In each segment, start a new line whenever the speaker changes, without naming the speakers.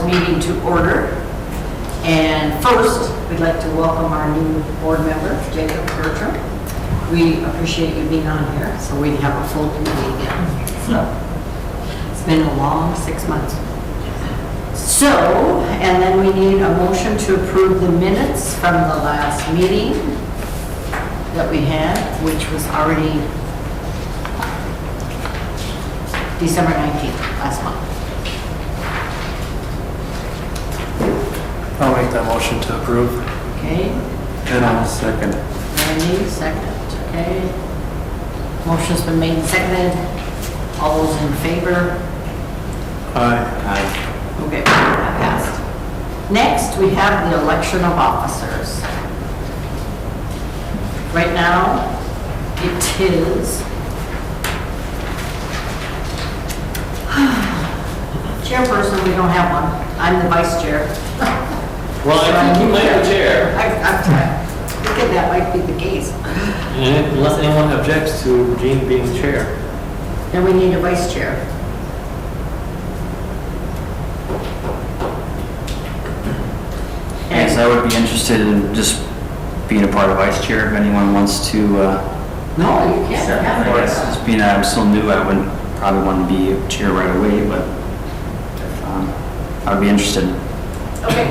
meeting to order. And first, we'd like to welcome our new board member, Jacob Bertram. We appreciate you being on here, so we have a full committee again. So it's been a long 6 months. So, and then we need a motion to approve the minutes from the last meeting that we had, which was already December 19th, last month.
I'll make that motion to approve.
Okay,
And I'll second.
Randy, second, okay. Motion's been made and seconded. All those in favor?
Aye.
Okay, that passed. Next, we have the election of officers. Right now, it is chairperson, we don't have one. I'm the vice chair.
Well, I think you might be chair,
I'm thinking that might be the case.
and unless anyone objects to Jean being chair.
Then we need a vice chair.
Yes, I would be interested in just being a part of vice chair if anyone wants to.
No, you can't have
I
it.
guess just being I'm still new, I wouldn't probably want to be a chair right away, but I would be interested.
Okay,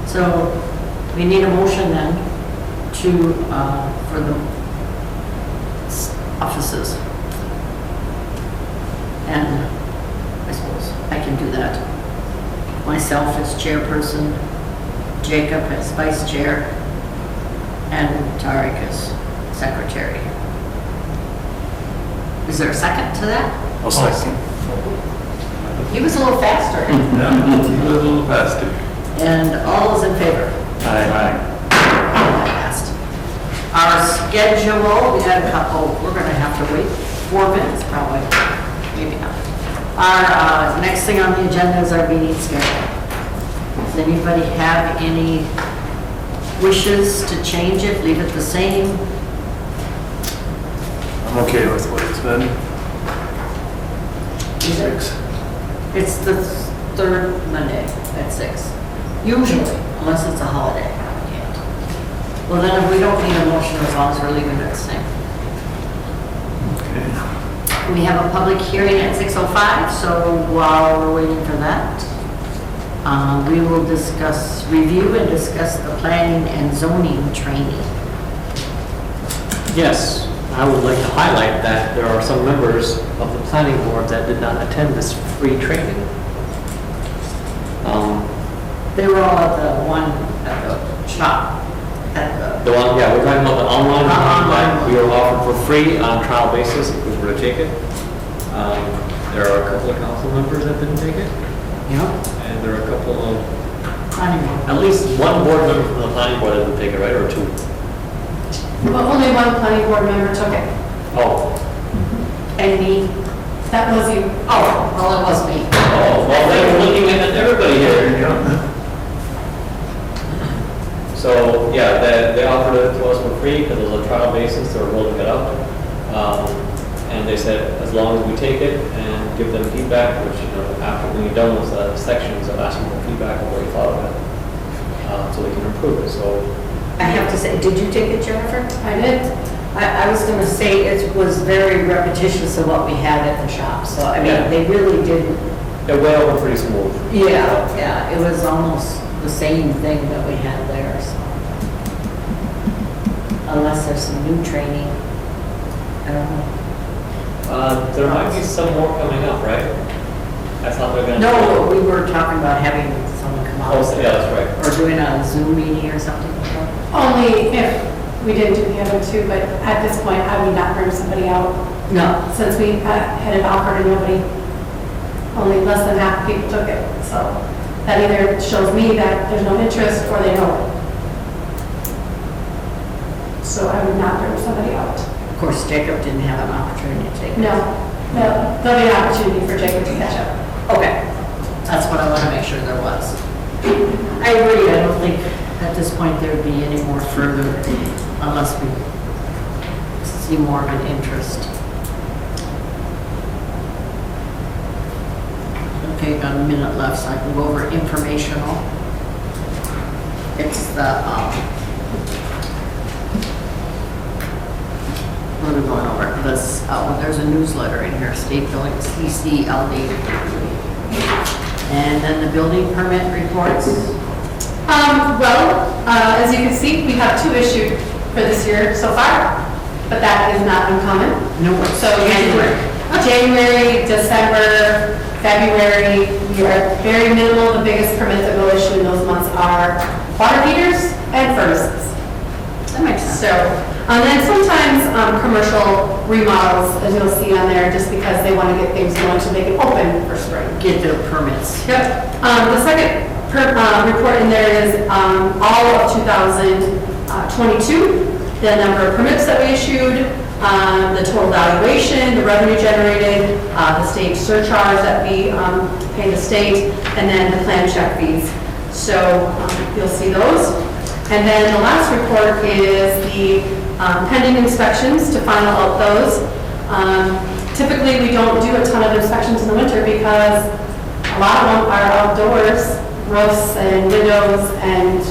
so we need a motion then to, for the offices. And I suppose I can do that. Myself as chairperson, Jacob as vice chair, and Tarek as secretary. Is there a second to that?
I'll second.
He was a little faster.
Yeah, you live a little faster.
And all those in favor?
Aye.
Passed. Our schedule, we had a couple, we're gonna have to wait 4 minutes probably, maybe not. Our next thing on the agenda is our meeting schedule. Does anybody have any wishes to change it, leave it the same?
I'm okay with what it's been.
Is it?
6.
It's the third Monday at 6. Usually, unless it's a holiday. Well, then if we don't need a motion as long as we're leaving it the same.
Okay.
We have a public hearing at 6:05, so while we're waiting for that, we will review and discuss the planning and zoning training.
Yes, I would like to highlight that there are some members of the planning board that did not attend this free training.
They were all at the one at the shop, at
The one, yeah, we're talking about the online one that
Online.
we are offered for free on trial basis if we were to take it. There are a couple of council members that didn't take it,
you know,
and there are a couple of,
planning board.
at least one board member from the planning board that didn't take it, right, or 2?
Well, only one planning board member took it.
Oh,
And me,
That was you.
oh, well, it was me.
oh, well, then we're looking at everybody here. So, yeah, they offered it to us for free because it was a trial basis, they were rolling it out. And they said, as long as we take it and give them feedback, which, after when you're done with the sections of asking for feedback on what you thought of it, so they can improve it, so.
I have to say, did you take it, Jennifer?
I did.
I was gonna say it was very repetitious of what we had at the shop, so I
Yeah.
mean, they really did,
It went over pretty smooth.
yeah, it was almost the same thing that we had there, so. Unless there's some new training, I don't know.
There might be some more coming up, right? I thought they were gonna.
No, we were talking about having someone come
Oh,
out,
yeah, that's right.
or doing a Zoom meeting or something.
Only if we didn't do the other two, but at this point, I would not bring somebody out
No,
since we had an offer and nobody, only less than half the people took it. So that either shows me that there's no interest or they know it. So I would not bring somebody out.
of course, Jacob didn't have an opportunity to take it.
No, there'll be an opportunity for Jacob to catch up.
Okay, that's what I want to make sure there was. I agree, I don't think at this point there'd be any more further unless we see more of an interest. Okay, got a minute left, so I can go over informational. It's the, what are we going over? This, there's a newsletter in here, State Building, CCLD. And then the building permit reports.
As you can see, we have 2 issued for this year so far, but that is not uncommon.
No,
So
January.
January, December, February, we are very minimal. The biggest permits that we'll issue in those months are water heaters and furnaces.
That makes sense.
So, and then sometimes commercial remodels, as you'll see on there, just because they want to get things going so they can open for spring.
Get their permits.
Yep. The second report in there is all of 2022, the number of permits that we issued, the total valuation, the revenue generated, the state surcharge that we pay the state, and then the plan check fees. So you'll see those. And then the last report is the pending inspections to final out those. Typically, we don't do a ton of inspections in the winter because a lot of them are outdoors, roofs and windows, and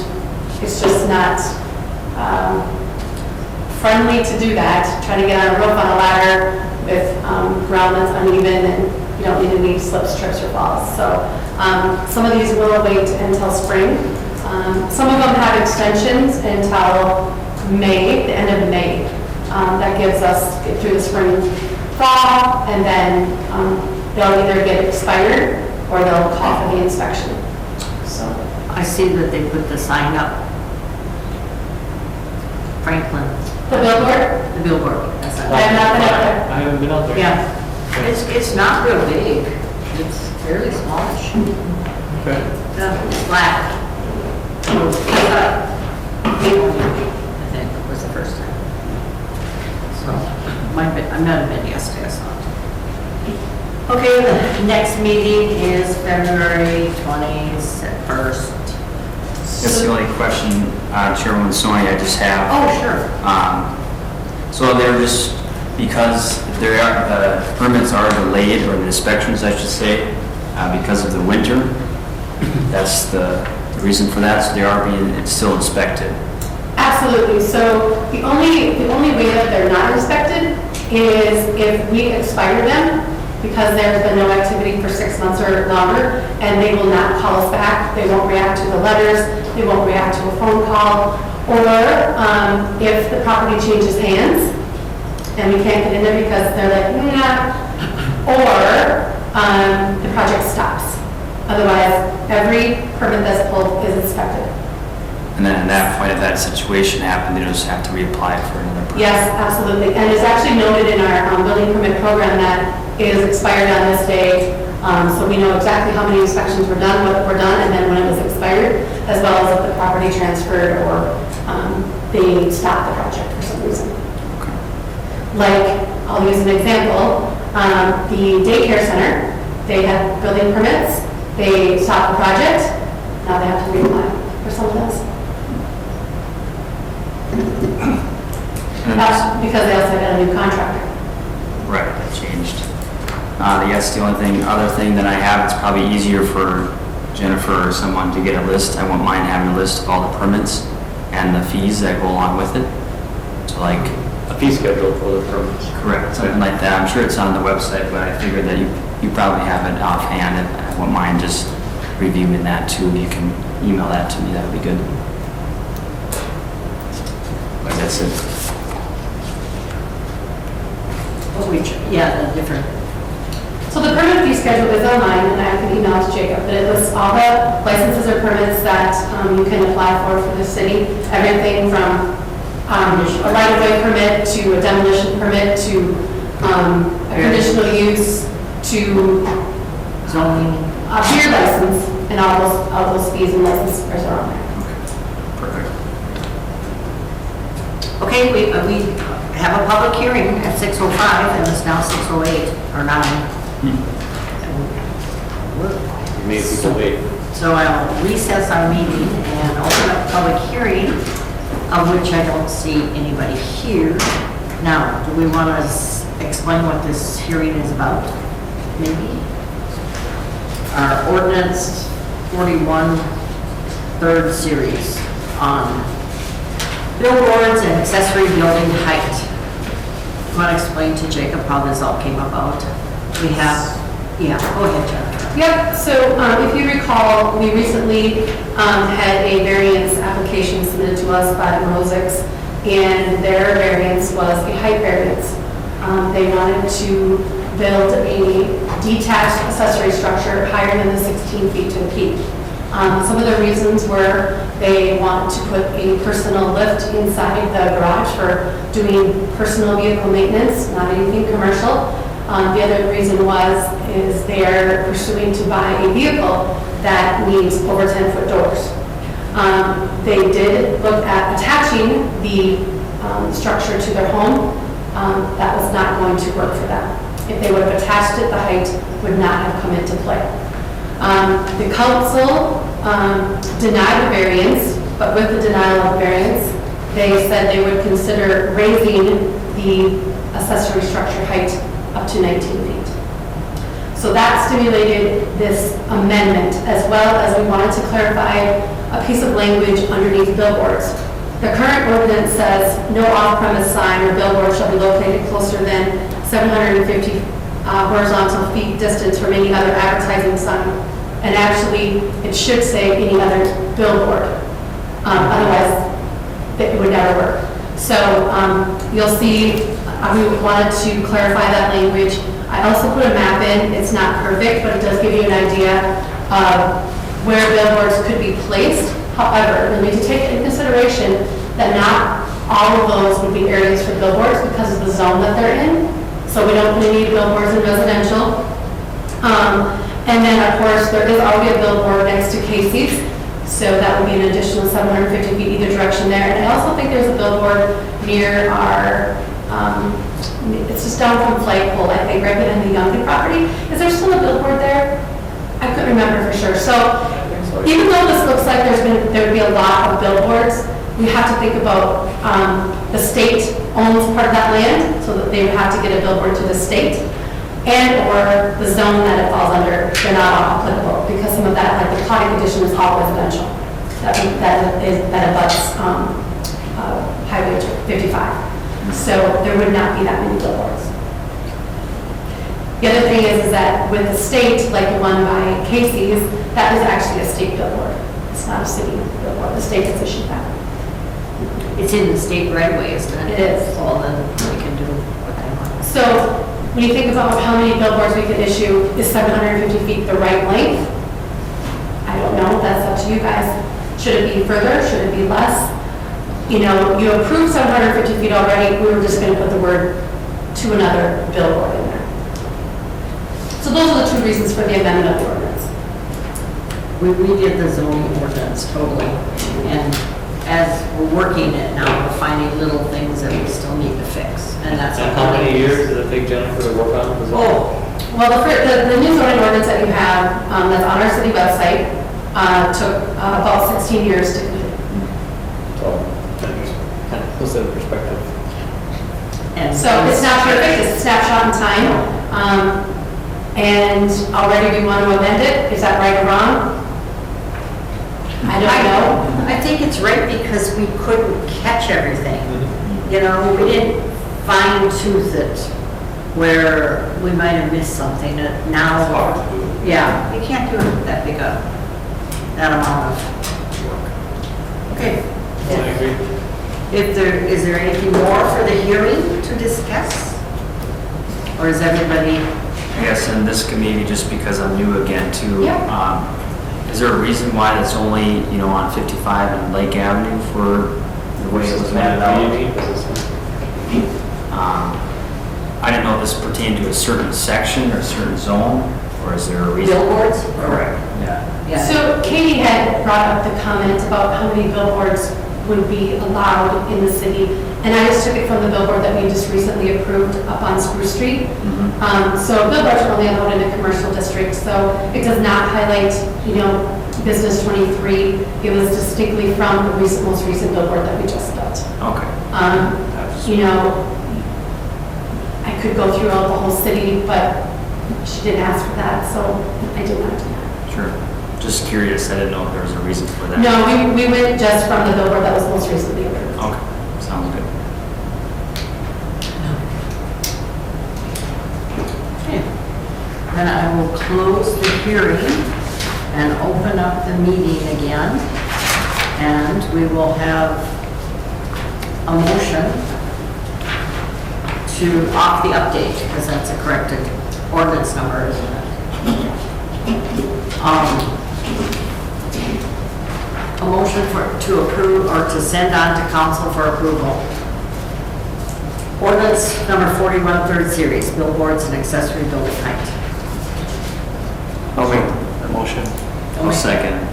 it's just not friendly to do that. Try to get on a roof on a ladder with ground that's uneven, and you don't need any slips, trips, or falls. So some of these will wait until spring. Some of them have extensions until May, the end of May. That gives us get through the spring, fall, and then they'll either get expired or they'll call for the inspection. So
I see that they put the sign up. Franklin,
the billboard,
the billboard. That's it.
I have not been out there.
I haven't been out there.
Yeah, it's not real big. It's fairly smallish.
Okay.
Flat. I think was the first time. So, I've not been yesterday, I saw it. Okay, the next meeting is February 21st.
That's the only question, Chairwoman Sony, I just have.
Oh, sure.
So they're just, because the permits are delayed, or the inspections, I should say, because of the winter, that's the reason for that, so they are being still inspected.
Absolutely. So the only way that they're not inspected is if we expire them because there's been no activity for 6 months or longer, and they will not call us back. They won't react to the letters. They won't react to a phone call. Or if the property changes hands and we can't get in there because they're like, nah, or the project stops. Otherwise, every permit that's pulled is inspected.
And then at that point, if that situation happened, they just have to reapply for another permit.
Yes, absolutely. And it's actually noted in our building permit program that it is expired on this day. So we know exactly how many inspections were done, what were done, and then when it was expired, as well as if the property transferred or they stopped the project for some reason. Like, I'll use an example, the daycare center, they had building permits, they stopped the project, now they have to reapply for something else. That's because they also got a new contractor.
Right, that changed. Yes, the only other thing that I have, it's probably easier for Jennifer or someone to get a list. I won't mind having a list of all the permits and the fees that go along with it. So like,
A fee schedule for the permits.
correct, something like that. I'm sure it's on the website, but I figured that you probably have it offhand, and I won't mind just reviewing that too. If you can email that to me, that would be good. But that's it.
Yeah, the different,
So the permit fee schedule is online, and I can email it to Jacob, but it lists all the licenses or permits that you can apply for the city. Everything from a right-of-way permit to a demolition permit to a conditional use to
zoning.
a beer license, and all those fees and licenses are on there.
Perfect.
Okay, we have a public hearing at 6:05, and it's now 6:08, or 9.
You made people wait.
So I'll recess our meeting and open up public hearing, of which I don't see anybody here. Now, do we want to explain what this hearing is about? Maybe? our ordinance 41, third series on billboards and accessory building height. I want to explain to Jacob how this all came about. We have, yeah, go ahead, Jennifer.
Yep, so if you recall, we recently had a variance application submitted to us by the Mosaics, and their variance was a height variance. They wanted to build a detached accessory structure higher than the 16 feet to the peak. Some of the reasons were they wanted to put a personal lift inside the garage for doing personal vehicle maintenance, not anything commercial. The other reason is they're pursuing to buy a vehicle that needs over 10-foot doors. They did look at attaching the structure to their home. That was not going to work for them. If they would have attached it, the height would not have come into play. The council denied the variance, but with the denial of the variance, they said they would consider raising the accessory structure height up to 19 feet. So that stimulated this amendment, as well as we wanted to clarify a piece of language underneath billboards. The current ordinance says no off-premise sign or billboard shall be located closer than 750 horizontal feet distance from any other advertising sign. And actually, it should say any other billboard. Otherwise, it would never work. So you'll see, we wanted to clarify that language. I also put a map in. It's not perfect, but it does give you an idea of where billboards could be placed. However, we need to take into consideration that not all of those would be areas for billboards because of the zone that they're in. So we don't really need billboards in residential. And then, of course, there is already a billboard next to Casey's, so that would be an additional 750 feet either direction there. And I also think there's a billboard near our, it's just down from Flagpole, I think, right behind the Youngkin property. Is there still a billboard there? I couldn't remember for sure. So even though this looks like there would be a lot of billboards, we have to think about the state owns part of that land, so that they would have to get a billboard to the state. And or the zone that it falls under, they're not all applicable, because some of that, like the cottage addition is all residential. That abuts Highway 55. So there would not be that many billboards. The other thing is that with the state, like the one by Casey's, that is actually a state billboard. It's not a city billboard. The state has issued that.
It's in the state right away, isn't it?
It is.
Well, then we can do what they want.
So when you think about how many billboards we could issue, is 750 feet the right length? I don't know, that's up to you guys. Should it be further, should it be less? You know, you approved 750 feet already, we were just gonna put the word to another billboard in there. So those are the two reasons for the amendment of the ordinance.
We redid the zoning ordinance totally, and as we're working it now, we're finding little things that we still need to fix, and that's.
And how many years did it take Jennifer to work on this?
Oh,
Well, the new zoning ordinance that you have, that's on our city website, took about 16 years to complete.
So, kind of puts it in perspective.
and
So it's not perfect, it's a snapshot in time. And already we want to amend it, is that right or wrong? I don't know.
I think it's right because we couldn't catch everything. You know, we didn't fine tooth it where we might have missed something that now.
It's hard to do.
Yeah, you can't do that big a, that amount of work. Okay.
I agree.
Is there anything more for the hearing to discuss? Or is everybody,
I guess, and this could maybe just because I'm new again too.
Yeah.
Is there a reason why that's only, on 55 and Lake Avenue for the way it was mapped out? I didn't know if this pertained to a certain section or a certain zone, or is there a reason?
billboards?
Correct, yeah.
Yeah.
So Katie had brought up the comment about how many billboards would be allowed in the city. And I just took it from the billboard that we just recently approved up on Spruce Street. So billboards are only allowed in a commercial district, so it does not highlight, Business 23. It was distinctly from the most recent billboard that we just built.
Okay.
I could go through all the whole city, but she didn't ask for that, so I did not do that.
Sure. Just curious, I didn't know if there was a reason for that.
No, we went just from the billboard that was most recently approved.
Okay, sounds good.
Okay. Then I will close the hearing and open up the meeting again. And we will have a motion to off the update, because that's a corrected ordinance number, isn't it? A motion to approve or to send on to council for approval. Ordinance number 41, third series, billboards and accessory building height.
I'll make the motion.
I'll second.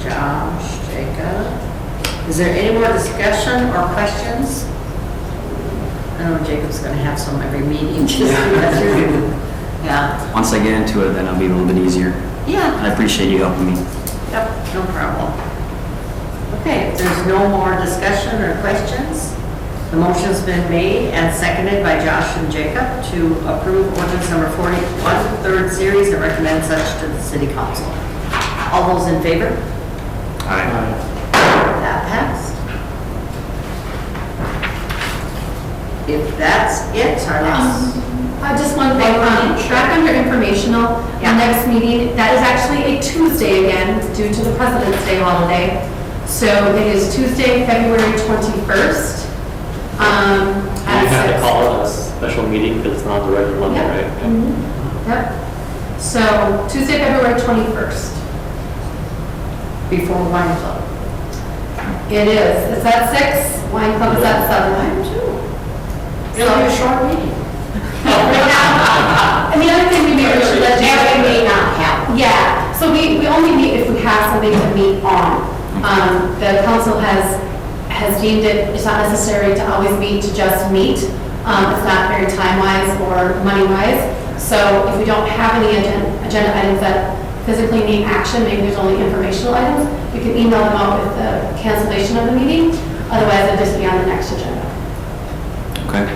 Josh, Jacob. Is there any more discussion or questions? I know Jacob's going to have some every meeting. Yeah.
Once I get into it, then it'll be a little bit easier.
Yeah.
I appreciate you helping me.
Yep, no problem. Okay, if there's no more discussion or questions, the motion's been made and seconded by Josh and Jacob to approve ordinance number 41, third series, and recommend such to the city council. All those in favor?
Aye.
That passed. If that's it, our next,
Just one thing,
Sure.
back under informational, the
Yeah.
next meeting, that is actually a Tuesday again, due to the President's Day holiday. So it is Tuesday, February 21st.
You
At
have to
6.
call it a special meeting because it's not the regular Monday,
Yep.
right?
Mhm. Yep. So Tuesday, February 21st.
before wine club.
It is. It's at 6, wine club is at 7.
It'll be a short meeting.
And the other thing we may really let you know.
That may not happen.
Yeah, so we only meet if we have something to meet on. The council has deemed it's not necessary to always meet to just meet. It's not very time-wise or money-wise. So if we don't have any agenda items that physically need action, maybe there's only informational items, we can email them out with the cancellation of the meeting. Otherwise, it'll just be on the next agenda.
Okay.